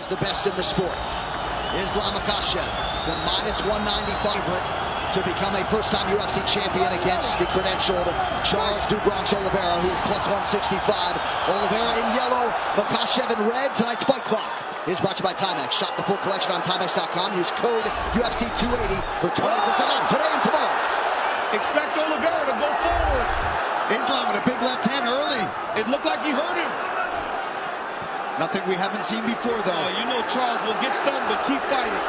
the best in the sport. Islam Makachev, the -190 favorite to become a first-time UFC champion against the credentialed Charles Oliveira, who's +165. Oliveira in yellow, Makachev in red. Tonight's Fight Clock is brought to you by Timex. Shop the full collection on Timex.com. Use code UFC280 for 20% off today and tomorrow. Expect Olieviera to go forward. Islam with a big left hand early. It looked like he hurt him. Nothing we haven't seen before, though. You know Charles will get stunned, but keep fighting.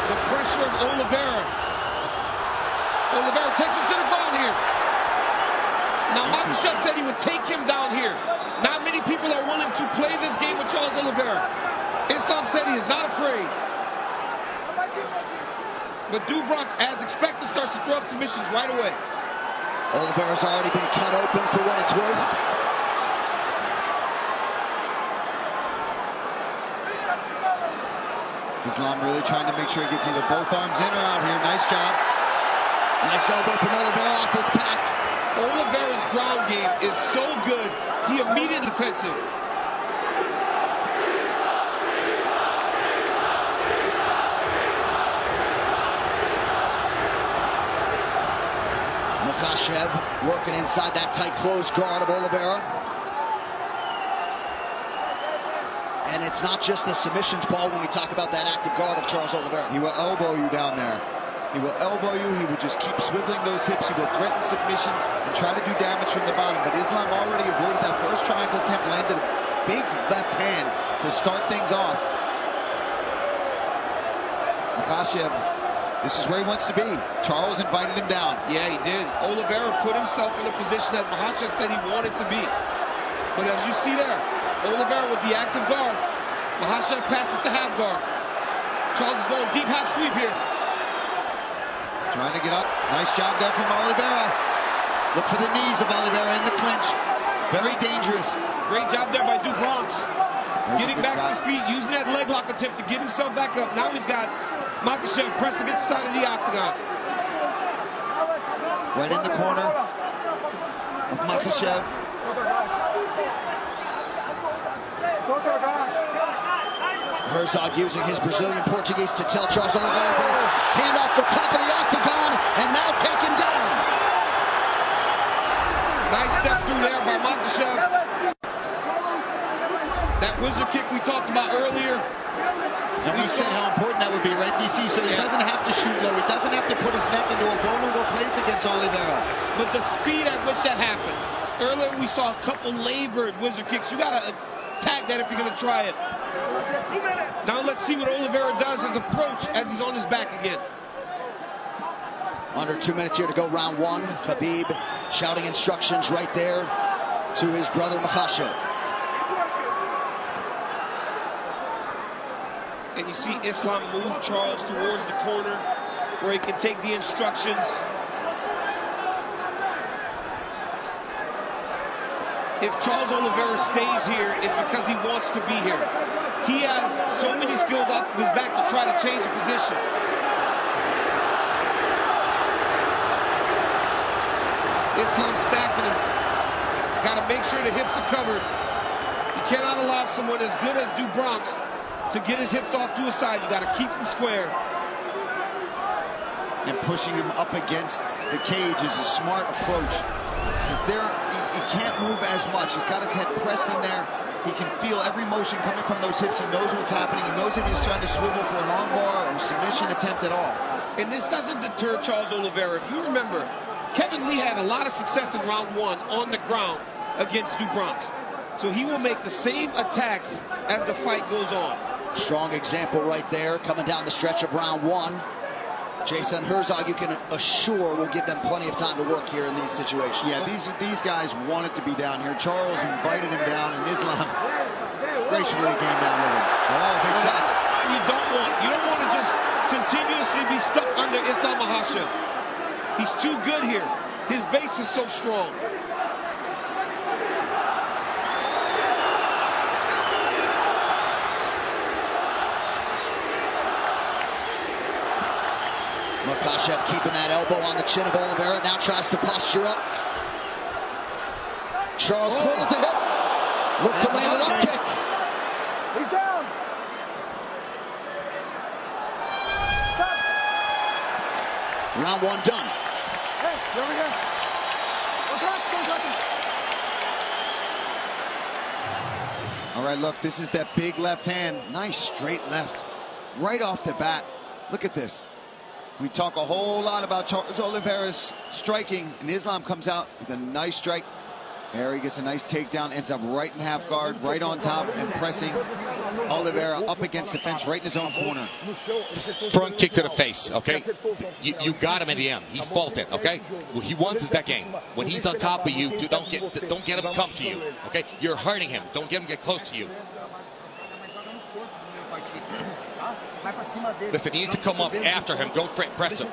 The pressure of Olieviera. Olieviera takes him to the ground here. Now, Makachev said he would take him down here. Not many people are willing to play this game with Charles Olieviera. Islam said he is not afraid. But Bronx, as expected, starts to throw up submissions right away. Oliveira's already been cut open for what it's worth. Islam really trying to make sure he gets either both arms in or out here. Nice job. Nice elbow from Oliveira off his pack. Oliveira's ground game is so good, he immediately defensive. Makachev working inside that tight closed guard of Olieviera. And it's not just the submissions, Paul, when we talk about that active guard of Charles Oliveira. He will elbow you down there. He will elbow you. He will just keep swiveling those hips. He will threaten submissions and try to do damage from the bottom. But Islam already avoided that first triangle attempt, landed a big left hand to start things off. Makachev, this is where he wants to be. Charles invited him down. Yeah, he did. Oliveira put himself in a position that Makachev said he wanted to be. But as you see there, Oliveira with the active guard. Makachev passes to half guard. Charles is going deep half sweep here. Trying to get up. Nice job there from Olieviera. Look for the knees of Olieviera in the clinch. Very dangerous. Great job there by Bronx. Getting back to his feet, using that leg lock attempt to get himself back up. Now he's got Makachev pressed against the side of the octagon. Right in the corner of Makachev. Herzog using his Brazilian Portuguese to tell Charles Oliveira this. Hand off the top of the octagon and now taken down. Nice step through there by Makachev. That wizard kick we talked about earlier. And we said how important that would be, right, DC? So he doesn't have to shoot low. He doesn't have to put his neck into a vulnerable place against Olieviera. But the speed at which that happened. Earlier we saw a couple labored wizard kicks. You got to attack that if you're going to try it. Now let's see what Olieviera does his approach as he's on his back again. Under 2 minutes here to go, round one. Khabib shouting instructions right there to his brother Makachev. And you see Islam move Charles towards the corner where he can take the instructions. If Charles Oliveira stays here, it's because he wants to be here. He has so many skills off of his back to try to change the position. Islam stacking him. Got to make sure the hips are covered. You cannot allow someone as good as Bronx to get his hips off to his side. You got to keep him square. And pushing him up against the cage is a smart approach. Because there, he can't move as much. He's got his head pressed in there. He can feel every motion coming from those hips. He knows what's happening. He knows if he's trying to swivel for an armbar or submission attempt at all. And this doesn't deter Charles Oliveira. If you remember, Kevin Lee had a lot of success in round one on the ground against Bronx. So he will make the same attacks as the fight goes on. Strong example right there coming down the stretch of round one. Jason Herzog, you can assure, will give them plenty of time to work here in these situations. Yeah, these guys wanted to be down here. Charles invited him down, and Islam gracefully came down with him. Oh, big shots. You don't want to just continuously be stuck under Islam Makachev. He's too good here. His base is so strong. Makachev keeping that elbow on the chin of Olieviera. Now tries to posture up. Charles swivels a hip. Look to land an up kick. He's down. Stop. Round one done. Hey, get over here. Don't touch him. All right, look, this is that big left hand. Nice straight left. Right off the bat. Look at this. We talk a whole lot about Charles Olieviera's striking, and Islam comes out with a nice strike. Harry gets a nice takedown, ends up right in half guard, right on top, and pressing Olieviera up against the fence, right in his own corner. Front kick to the face, okay? You got him in the end. He's faulted, okay? What he wants is that game. When he's on top of you, don't get him come to you, okay? You're hurting him. Don't get him get close to you. Listen, you need to come up after him. Don't pressure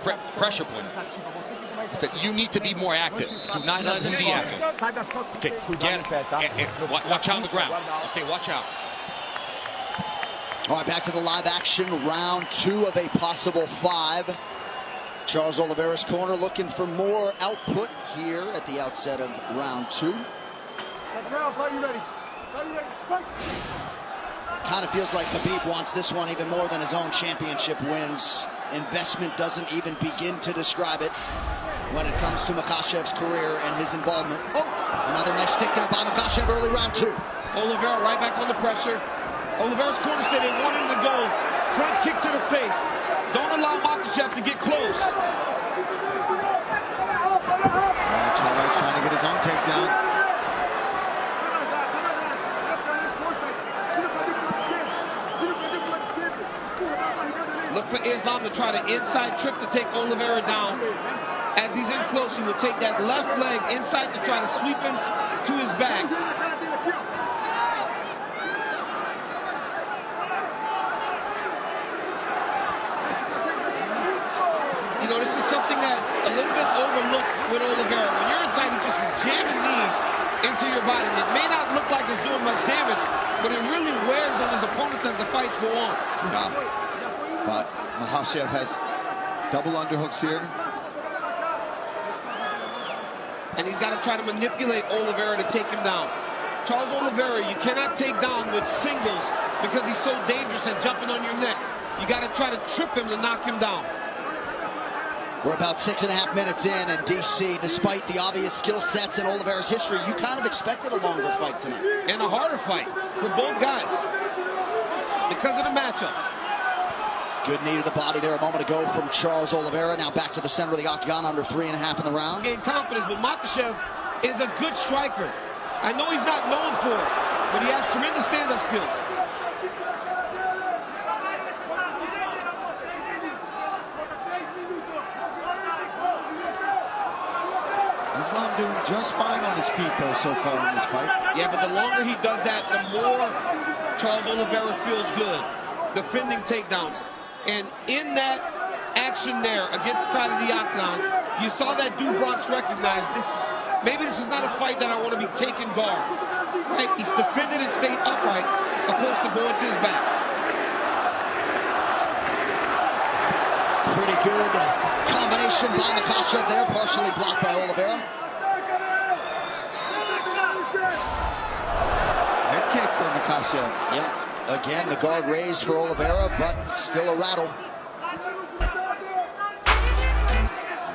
point. Listen, you need to be more active. Do not let him be active. Okay, get it. Watch out on the ground. Okay, watch out. All right, back to the live action. Round two of a possible 5. Charles Olieviera's corner looking for more output here at the outset of round 2. Kind of feels like Khabib wants this one even more than his own championship wins. Investment doesn't even begin to describe it when it comes to Makachev's career and his involvement. Oh, another nice stick down by Makachev early round 2. Olieviera right back on the pressure. Oliveira's corner said they want him to go. Front kick to the face. Don't allow Makachev to get close. Chales trying to get his own takedown. Look for Islam to try the inside trip to take Olieviera down. As he's in close, he will take that left leg inside to try to sweep him to his back. You know, this is something that's a little bit overlooked with Olieviera. When you're inside, he just is jamming these into your body. It may not look like it's doing much damage, but it really wears on his opponents as the fights go on. But Makachev has double underhooks here. And he's got to try to manipulate Olieviera to take him down. Charles Olieviera, you cannot take down with singles because he's so dangerous at jumping on your neck. You got to try to trip him to knock him down. We're about 6.5 minutes in, and DC, despite the obvious skill sets in Oliveira's history, you kind of expected a longer fight tonight. And a harder fight for both guys because of the matchups. Good knee to the body there a moment ago from Charles Olieviera. Now back to the center of the octagon, under 3.5 in the round. Gain confidence, but Makachev is a good striker. I know he's not known for it, but he has tremendous stand-up skills. Islam doing just fine on his feet, though, so far in this fight. Yeah, but the longer he does that, the more Charles Olieviera feels good. Defending takedowns. And in that action there against the side of the octagon, you saw that Bronx recognize this. Maybe this is not a fight that I want to be taking guard. Right? He's defended and stayed upright, opposed to going to his back. Pretty good combination by Makachev there, partially blocked by Olieviera. Head kick for Makachev. Yeah. Again, the guard raised for Olieviera, but still a rattle. You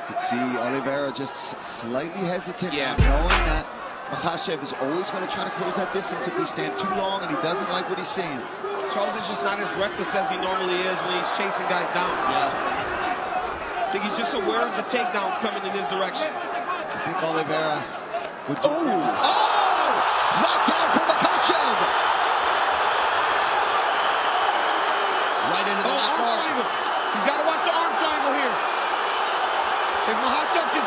could see Olieviera just slightly hesitant, knowing that Makachev is always going to try to close that distance if we stand too long, and he doesn't like what he's seeing. Charles is just not as reckless as he normally is when he's chasing guys down. Yeah. I think he's just aware of the takedowns coming in his direction. I think Olieviera would do... Knockdown from Makachev! Right into the left arm. He's got to watch the arm triangle here. If Makachev can